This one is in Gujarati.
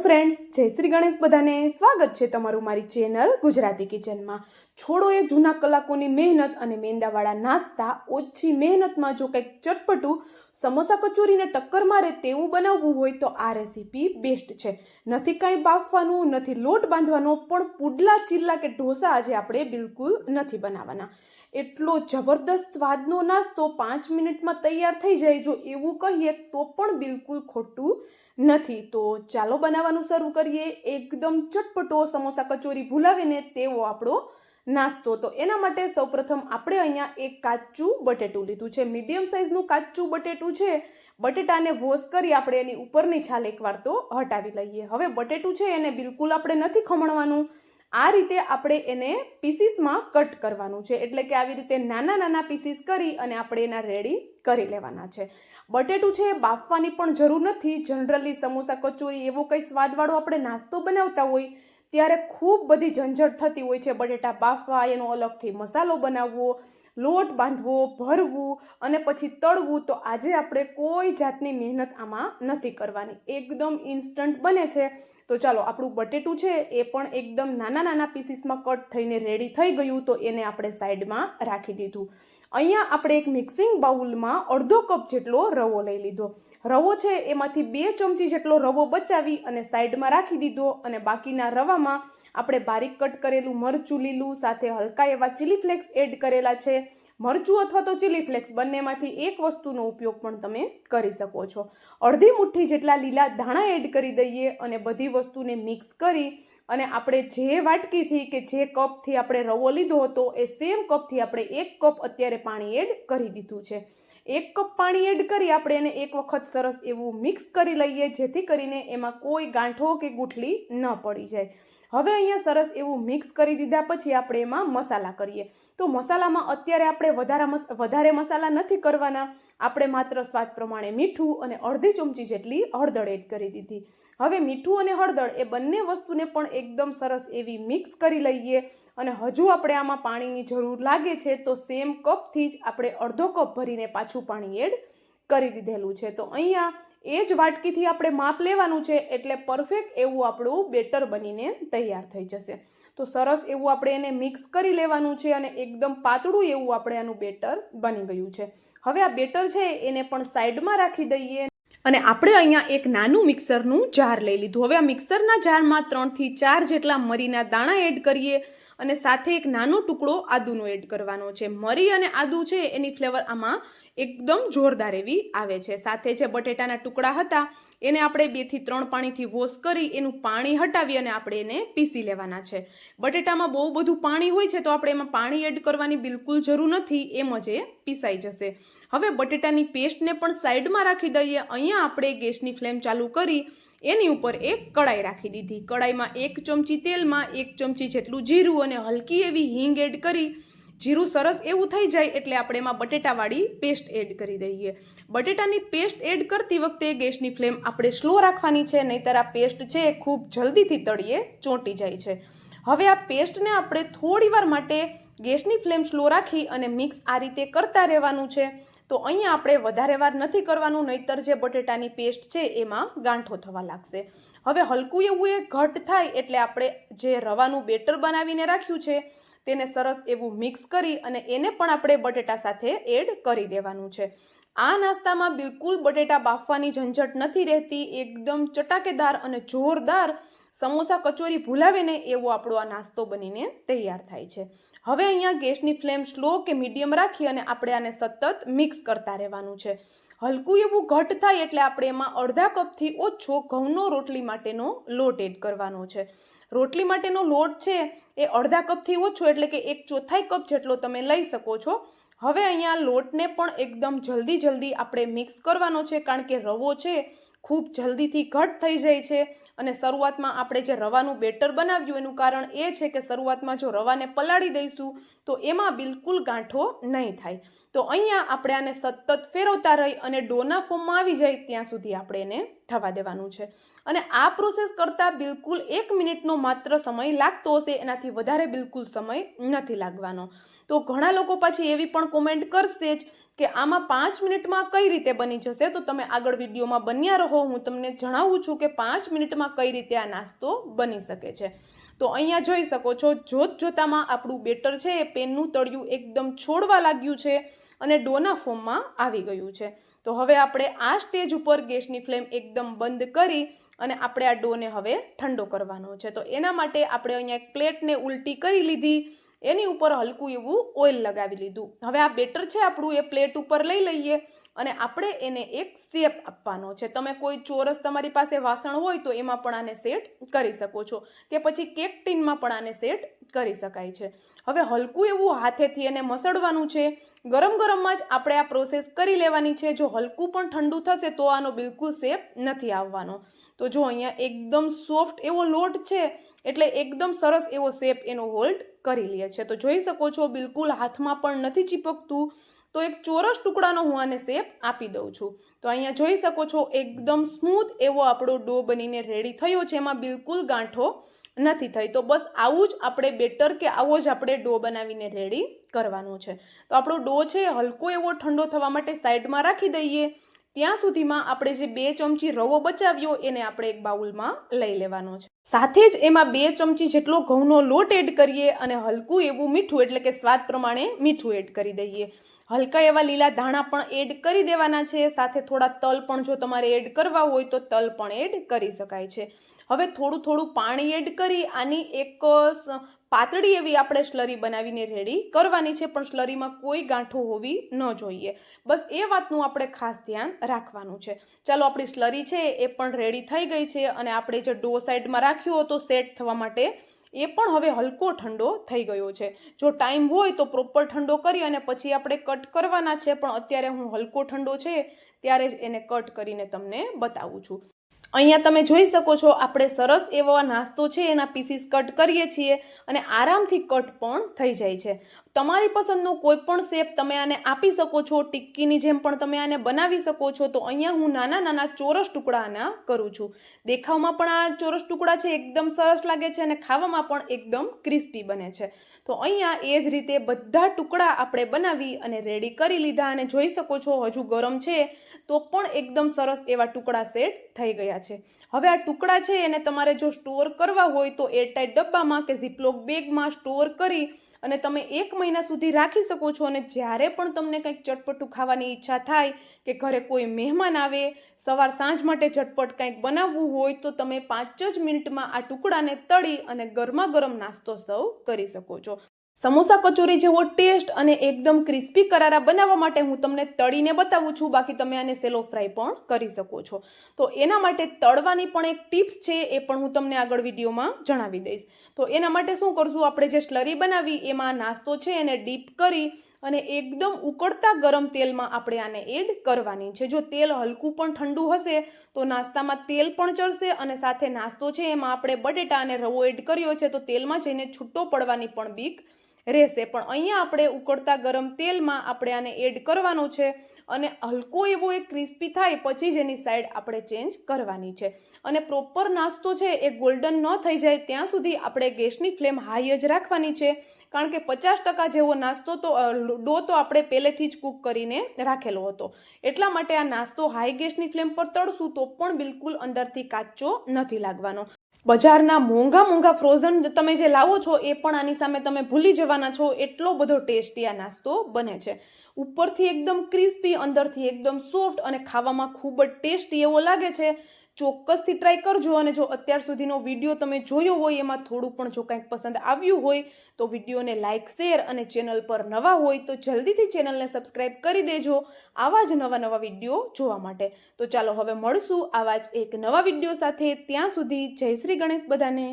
ફ્રેન્ડ્સ, જય શ્રી ગણેશ. બધાને સ્વાગત છે તમારું મારી ચેનલ ગુજરાતી કિચનમાં. છોડો એ જૂના કલાકોની મહેનત અને મેંદાવાળા નાસ્તા ઓછી મહેનતમાં જો કંઈક ચટપટું સમોસા કચોરીને ટક્કર મારે તેવું બનાવવું હોય તો આ રેસીપી બેસ્ટ છે. નથી કાંઈ બાફવાનું, નથી લોટ બાંધવાનો, પણ પુડલા, ચીલા કે ઢોસા આજે આપણે બિલકુલ નથી બનાવવાના. એટલો જબરદસ્ત સ્વાદનો નાસ્તો 5 મિનિટમાં તૈયાર થઈ જાય, જો એવું કહીએ તો પણ બિલકુલ ખોટું નથી. તો ચાલો બનાવવાનું શરૂ કરીએ. એકદમ ચટપટો સમોસા કચોરી ભૂલાવીને તેવો આપણો નાસ્તો. તો એના માટે સૌપ્રથમ આપણે અહીંયા એક કાચું બટેટું લીધું છે. મીડિયમ સાઇઝનું કાચું બટેટું છે. બટેટાને વોશ કરી આપણે એની ઉપરની છાલ એકવાર તો હટાવી લઈએ. હવે બટેટું છે એને બિલકુલ આપણે નથી ખમણવાનું. આ રીતે આપણે એને પીસીસમાં કટ કરવાનું છે. એટલે કે આવી રીતે નાના નાના પીસીસ કરી અને આપણે એના રેડી કરી લેવાના છે. બટેટું છે બાફવાની પણ જરૂર નથી. જનરલી સમોસા કચોરી એવો કંઈ સ્વાદવાળો આપણે નાસ્તો બનાવતા હોય ત્યારે ખૂબ બધી ઝંઝટ થતી હોય છે. બટેટા બાફવા, એનો અલગથી મસાલો બનાવવો, લોટ બાંધવો, ભરવું અને પછી તળવું. તો આજે આપણે કોઈ જાતની મહેનત આમાં નથી કરવાની. એકદમ ઇન્સ્ટન્ટ બને છે. તો ચાલો, આપણું બટેટું છે એ પણ એકદમ નાના નાના પીસીસમાં કટ થઈને રેડી થઈ ગયું. તો એને આપણે સાઈડમાં રાખી દીધું. અહીંયા આપણે એક મિક્સિંગ બાઉલમાં અડધો કપ જેટલો રવો લઈ લીધો. રવો છે એમાંથી 2 ચમચી જેટલો રવો બચાવી અને સાઈડમાં રાખી દીધો. અને બાકીના રવામાં આપણે બારીક કટ કરેલું મરચું લીલું, સાથે હલકા એવા ચીલી ફ્લેક્સ એડ કરેલા છે. મરચું અથવા તો ચીલી ફ્લેક્સ બંનેમાંથી એક વસ્તુનો ઉપયોગ પણ તમે કરી શકો છો. અડધી મુઠ્ઠી જેટલા લીલા ધાણા એડ કરી દઈએ અને બધી વસ્તુને મિક્સ કરી અને આપણે જે વાટકીથી કે જે કપથી આપણે રવો લીધો હતો એ સેમ કપથી આપણે 1 કપ અત્યારે પાણી એડ કરી દીધું છે. 1 કપ પાણી એડ કરી આપણે એને એક વખત સરસ એવું મિક્સ કરી લઈએ, જેથી કરીને એમાં કોઈ ગાંઠો કે ગુઠલી ન પડી જાય. હવે અહીંયા સરસ એવું મિક્સ કરી દીધા પછી આપણે એમાં મસાલા કરીએ. તો મસાલામાં અત્યારે આપણે વધારે મસાલા નથી કરવાના. આપણે માત્ર સ્વાદ પ્રમાણે મીઠું અને અડધી ચમચી જેટલી હળદર એડ કરી દીધી. હવે મીઠું અને હળદર એ બંને વસ્તુને પણ એકદમ સરસ એવી મિક્સ કરી લઈએ. અને હજુ આપણે આમાં પાણીની જરૂર લાગે છે તો સેમ કપથી જ આપણે અડધો કપ ભરીને પાછું પાણી એડ કરી દીધેલું છે. તો અહીંયા એ જ વાટકીથી આપણે માપ લેવાનું છે, એટલે પરફેક્ટ એવું આપણું બેટર બનીને તૈયાર થઈ જશે. તો સરસ એવું આપણે એને મિક્સ કરી લેવાનું છે અને એકદમ પાતળું એવું આપણે આનું બેટર બની ગયું છે. હવે આ બેટર છે એને પણ સાઈડમાં રાખી દઈએ અને આપણે અહીંયા એક નાનું મિક્સરનું જાર લઈ લીધું. હવે આ મિક્સરના જારમાં 3 થી 4 જેટલા મરીના દાણા એડ કરીએ અને સાથે એક નાનો ટુકડો આદુનો એડ કરવાનો છે. મરી અને આદુ છે એની ફ્લેવર આમાં એકદમ જોરદાર એવી આવે છે. સાથે જે બટેટાના ટુકડા હતા એને આપણે 2 થી 3 પાણીથી વોશ કરી એનું પાણી હટાવી અને આપણે એને પીસી લેવાના છે. બટેટામાં બહુ બધું પાણી હોય છે તો આપણે એમાં પાણી એડ કરવાની બિલકુલ જરૂર નથી, એમ જ એ પીસાઈ જશે. હવે બટેટાની પેસ્ટને પણ સાઈડમાં રાખી દઈએ. અહીંયા આપણે ગેસની ફ્લેમ ચાલુ કરી એની ઉપર એક કડાઈ રાખી દીધી. કડાઈમાં 1 ચમચી તેલમાં 1 ચમચી જેટલું જીરું અને હલકી એવી હિંગ એડ કરી જીરું સરસ એવું થઈ જાય એટલે આપણે એમાં બટેટાવાળી પેસ્ટ એડ કરી દઈએ. બટેટાની પેસ્ટ એડ કરતી વખતે ગેસની ફ્લેમ આપણે સ્લો રાખવાની છે, નહીંતર આ પેસ્ટ છે એ ખૂબ જલ્દીથી તળીએ ચોંટી જાય છે. હવે આ પેસ્ટને આપણે થોડી વાર માટે ગેસની ફ્લેમ સ્લો રાખી અને મિક્સ આ રીતે કરતા રહેવાનું છે. તો અહીંયા આપણે વધારે વાર નથી કરવાનું, નહીંતર જે બટેટાની પેસ્ટ છે એમાં ગાંઠો થવા લાગશે. હવે હલકું એવું એ ઘટ થાય એટલે આપણે જે રવાનું બેટર બનાવીને રાખ્યું છે તેને સરસ એવું મિક્સ કરી અને એને પણ આપણે બટેટા સાથે એડ કરી દેવાનું છે. આ નાસ્તામાં બિલકુલ બટેટા બાફવાની ઝંઝટ નથી રહેતી. એકદમ ચટાકેદાર અને જોરદાર સમોસા કચોરી ભૂલાવે ને એવો આપણો આ નાસ્તો બનીને તૈયાર થાય છે. હવે અહીંયા ગેસની ફ્લેમ સ્લો કે મીડિયમ રાખી અને આપણે આને સતત મિક્સ કરતા રહેવાનું છે. હલકું એવું ઘટ થાય એટલે આપણે એમાં અડધા કપથી ઓછો ઘઉંનો રોટલી માટેનો લોટ એડ કરવાનો છે. રોટલી માટેનો લોટ છે એ અડધા કપથી ઓછો એટલે કે 1/4 કપ જેટલો તમે લઈ શકો છો. હવે અહીંયા લોટને પણ એકદમ જલ્દી આપણે મિક્સ કરવાનો છે, કારણ કે રવો છે ખૂબ જલ્દીથી ઘટ થઈ જાય છે. અને શરૂઆતમાં આપણે જે રવાનું બેટર બનાવ્યું એનું કારણ એ છે કે શરૂઆતમાં જો રવાને પલાળી દઈશું તો એમાં બિલકુલ ગાંઠો નહીં થાય. તો અહીંયા આપણે આને સતત ફેરવતા રહી અને ડોના ફોર્મમાં આવી જાય ત્યાં સુધી આપણે એને થવા દેવાનું છે. અને આ પ્રોસેસ કરતાં બિલકુલ 1 મિનિટનો માત્ર સમય લાગતો હશે, એનાથી વધારે બિલકુલ સમય નથી લાગવાનો. તો ઘણા લોકો પાછી એવી પણ કોમેન્ટ કરશે જ કે આમાં 5 મિનિટમાં કઈ રીતે બની જશે, તો તમે આગળ વિડીયોમાં બન્યા રહો. હું તમને જણાવું છું કે 5 મિનિટમાં કઈ રીતે આ નાસ્તો બની શકે છે. તો અહીંયા જોઈ શકો છો, જોતામાં આપણું બેટર છે એ પેનનું તળિયું એકદમ છોડવા લાગ્યું છે અને ડોના ફોર્મમાં આવી ગયું છે. તો હવે આપણે આ સ્ટેજ ઉપર ગેસની ફ્લેમ એકદમ બંધ કરી અને આપણે આ ડોને હવે ઠંડો કરવાનો છે. તો એના માટે આપણે અહીંયા એક પ્લેટને ઉલટી કરી લીધી, એની ઉપર હલકું એવું ઓઇલ લગાવી લીધું. હવે આ બેટર છે આપણું એ પ્લેટ ઉપર લઈ લઈએ અને આપણે એને એક શેપ આપવાનો છે. તમે કોઈ ચોરસ તમારી પાસે વાસણ હોય તો એમાં પણ આને સેટ કરી શકો છો, કે પછી કેક ટીનમાં પણ આને સેટ કરી શકાય છે. હવે હલકું એવું હાથેથી એને મસળવાનું છે. ગરમ ગરમમાં જ આપણે આ પ્રોસેસ કરી લેવાની છે. જો હલકું પણ ઠંડુ થશે તો આનો બિલકુલ શેપ નથી આવવાનો. તો જો અહીંયા એકદમ સોફ્ટ એવો લોટ છે એટલે એકદમ સરસ એવો શેપ એનો હોલ્ડ કરી લે છે. તો જોઈ શકો છો બિલકુલ હાથમાં પણ નથી ચીપકતું. તો એક ચોરસ ટુકડાનો હું આને શેપ આપી દઉં છું. તો અહીંયા જોઈ શકો છો એકદમ સ્મૂથ એવો આપણો ડો બનીને રેડી થયો છે, એમાં બિલકુલ ગાંઠો નથી થઈ. તો બસ આવું જ આપણે બેટર કે આવો જ આપણે ડો બનાવીને રેડી કરવાનો છે. તો આપણો ડો છે હલકો એવો ઠંડો થવા માટે સાઈડમાં રાખી દઈએ. ત્યાં સુધીમાં આપણે જે 2 ચમચી રવો બચાવ્યો એને આપણે એક બાઉલમાં લઈ લેવાનો છે. સાથે જ એમાં 2 ચમચી જેટલો ઘઉંનો લોટ એડ કરીએ અને હલકું એવું મીઠું એટલે કે સ્વાદ પ્રમાણે મીઠું એડ કરી દઈએ. હલકા એવા લીલા ધાણા પણ એડ કરી દેવાના છે. સાથે થોડા તલ પણ જો તમારે એડ કરવા હોય તો તલ પણ એડ કરી શકાય છે. હવે થોડું પાણી એડ કરી આની એક પાતળી એવી આપણે સ્લરી બનાવીને રેડી કરવાની છે, પણ સ્લરીમાં કોઈ ગાંઠો હોવી ન જોઈએ. બસ એ વાતનું આપણે ખાસ ધ્યાન રાખવાનું છે. ચાલો આપણી સ્લરી છે એ પણ રેડી થઈ ગઈ છે અને આપણે જે ડો સાઈડમાં રાખ્યો હતો સેટ થવા માટે એ પણ હવે હલકો ઠંડો થઈ ગયો છે. જો ટાઈમ હોય તો પ્રોપર ઠંડો કરી અને પછી આપણે કટ કરવાના છે, પણ અત્યારે હું હલકો ઠંડો છે ત્યારે જ એને કટ કરીને તમને બતાવું છું. અહીંયા તમે જોઈ શકો છો આપણે સરસ એવો નાસ્તો છે એના પીસીસ કટ કરીએ છીએ અને આરામથી કટ પણ થઈ જાય છે. તમારી પસંદનો કોઈ પણ શેપ તમે આને આપી શકો છો. ટિક્કીની જેમ પણ તમે આને બનાવી શકો છો. તો અહીંયા હું નાના ચોરસ ટુકડા આના કરું છું. દેખાવમાં પણ આ ચોરસ ટુકડા છે એકદમ સરસ લાગે છે અને ખાવામાં પણ એકદમ ક્રિસ્પી બને છે. તો અહીંયા એ જ રીતે બધા ટુકડા આપણે બનાવી અને રેડી કરી લીધા અને જોઈ શકો છો હજુ ગરમ છે તો પણ એકદમ સરસ એવા ટુકડા સેટ થઈ ગયા છે. હવે આ ટુકડા છે એને તમારે જો સ્ટોર કરવા હોય તો એરટાઇટ ડબ્બામાં કે ઝીપલોક બેગમાં સ્ટોર કરી અને તમે 1 મહિના સુધી રાખી શકો છો. અને જ્યારે પણ તમને કંઈક ચટપટું ખાવાની ઈચ્છા થાય કે ઘરે કોઈ મહેમાન આવે, સવાર સાંજ માટે ઝટપટ કંઈક બનાવવું હોય તો તમે 5 જ મિનિટમાં આ ટુકડાને તળી અને ગરમા ગરમ નાસ્તો સર્વ કરી શકો છો. સમોસા કચોરી જેવો ટેસ્ટ અને એકદમ ક્રિસ્પી કરારા બનાવવા માટે હું તમને તળીને બતાવું છું, બાકી તમે આને સેલો ફ્રાય પણ કરી શકો છો. તો એના માટે તળવાની પણ એક ટિપ્સ છે, એ પણ હું તમને આગળ વિડીયોમાં જણાવી દઈશ. તો એના માટે શું કરશું, આપણે જે સ્લરી બનાવી એમાં નાસ્તો છે એને ડીપ કરી અને એકદમ ઉકળતા ગરમ તેલમાં આપણે આને એડ કરવાની છે. જો તેલ હલકું પણ ઠંડુ હશે તો નાસ્તામાં તેલ પણ ચડશે અને સાથે નાસ્તો છે એમાં આપણે બટેટા અને રવો એડ કર્યો છે તો તેલમાં જઈને છૂટો પડવાની પણ બીક રહેશે. પણ અહીંયા આપણે ઉકળતા ગરમ તેલમાં આપણે આને એડ કરવાનો છે અને હલકો એવો એક ક્રિસ્પી થાય પછી જ એની સાઈડ આપણે ચેન્જ કરવાની છે. અને પ્રોપર નાસ્તો છે એ ગોલ્ડન ન થઈ જાય ત્યાં સુધી આપણે ગેસની ફ્લેમ હાઈ જ રાખવાની છે, કારણ કે 50% જેવો નાસ્તો તો ડો તો આપણે પહેલેથી જ કૂક કરીને રાખેલો હતો. એટલા માટે આ નાસ્તો હાઈ ગેસની ફ્લેમ પર તળશું તો પણ બિલકુલ અંદરથી કાચો નથી લાગવાનો. બજારના મોંઘા ફ્રોઝન તમે જે લાવો છો એ પણ આની સામે તમે ભૂલી જવાના છો. એટલો બધો ટેસ્ટી આ નાસ્તો બને છે. ઉપરથી એકદમ ક્રિસ્પી, અંદરથી એકદમ સોફ્ટ અને ખાવામાં ખૂબ જ ટેસ્ટી એવો લાગે છે. ચોક્કસથી ટ્રાય કરજો. અને જો અત્યાર સુધીનો વિડીયો તમે જોયો હોય એમાં થોડું પણ જો કંઈક પસંદ આવ્યું હોય તો વિડીયોને લાઇક, શેર અને ચેનલ પર નવા હોય તો જલ્દીથી ચેનલને સબસ્ક્રાઈબ કરી દેજો આવા જ નવા વિડીયો જોવા માટે. તો ચાલો હવે મળશું આવા જ એક નવા વિડીયો સાથે. ત્યાં સુધી જય શ્રી ગણેશ બધાને.